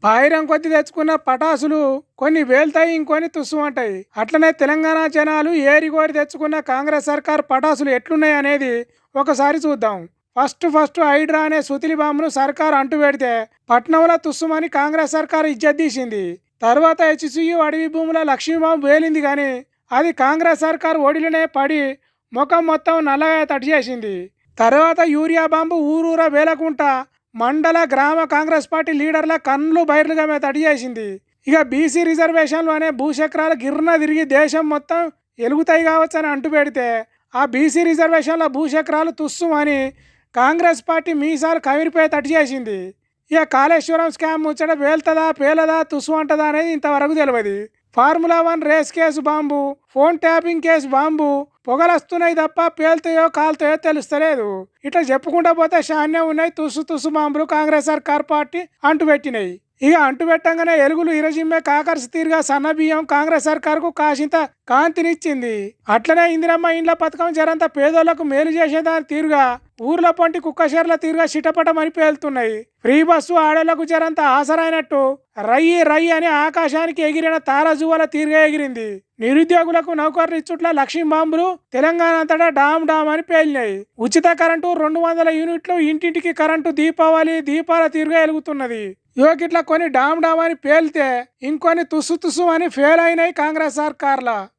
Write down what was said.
పాయిరం కొద్ది తెచ్చుకున్న పటాసులు కొన్ని వేల్తాయి, ఇంకొని తుస్సుమంటాయి. అట్లనే తెలంగాణ జనాలు ఏరికోరి తెచ్చుకున్న కాంగ్రెస్ సర్కార్ పటాసులు ఎట్లున్నాయి అనేది ఒకసారి చూద్దాం. ఫస్ట్ హైడ్రా అనే సుతిలి బాంబును సర్కార్ అంటు పెడితే పట్నంలో తుస్సుమని కాంగ్రెస్ సర్కార్ ఇజ్జత్ తీసింది. తర్వాత హెచ్సియు అడవి భూముల లక్ష్మీ బాంబు వేలింది, కానీ అది కాంగ్రెస్ సర్కార్ ఒడిలోనే పడి ముఖం మొత్తం నల్లగా తడి చేసింది. తర్వాత యూరియా బాంబు ఊరూరా వేలకుంటా మండల గ్రామ కాంగ్రెస్ పార్టీ లీడర్ల కన్నులు బైర్లుగా మీద తడి చేసింది. ఇక బీసీ రిజర్వేషన్లు అనే భూచక్రాలు గిర్న తిరిగి దేశం మొత్తం ఎలుగుతాయి కావచ్చు అని అంటు పెడితే ఆ బీసీ రిజర్వేషన్ల భూచక్రాలు తుస్సుమని కాంగ్రెస్ పార్టీ మీసాలు కవిరిపోయి తడి చేసింది. ఇక కాళేశ్వరం స్కామ్ ముచ్చట వేల్తదా పేలదా తుస్సు అంటదా అనేది ఇంతవరకు తెలియదు. Formula 1 race case bomb, phone tapping case bomb పొగలొస్తున్నాయి తప్ప పేలుతాయో కాలుతాయో తెలుస్తలేదు. ఇట్లా చెప్పుకుంటా పోతే శాన్యం ఉన్నాయి తుస్సు బాంబులు కాంగ్రెస్ సర్కార్ పార్టీ అంటుపెట్టినాయి. ఇక అంటుపెట్టంగానే ఎలుగులు ఇరజిమ్మే కాకర్స్ తీరుగా సన్నబియ్యం కాంగ్రెస్ సర్కార్కు కాసింత కాంతినిచ్చింది. అట్లనే ఇందిరమ్మ ఇండ్ల పథకం జరంత పేదోళ్లకు మేలు చేసేదాని తీరుగా ఊర్ల పొంటి కుక్కషేర్ల తీరుగా చిటపటమని పేలుతున్నాయి. ఫ్రీ బస్సు ఆడోళ్లకు జరంత ఆసరైనట్టు రయ్యి రయ్యి అని ఆకాశానికి ఎగిరిన తారజువల తీరుగా ఎగిరింది. నిరుద్యోగులకు నౌకర్లు ఇచ్చుట్ల లక్ష్మీ బాంబులు తెలంగాణ అంతటా డామ్ డామ్ అని పేలినాయి. ఉచిత కరెంటు 200 యూనిట్లు, ఇంటింటికి కరెంటు, దీపావళి దీపాల తీరుగా వెలుగుతున్నది. యోకిట్లా కొన్ని డామ్ డామ్ అని పేలితే ఇంకొన్ని తుస్సు అని ఫెయిల్ అయినాయి కాంగ్రెస్ సర్కార్ల.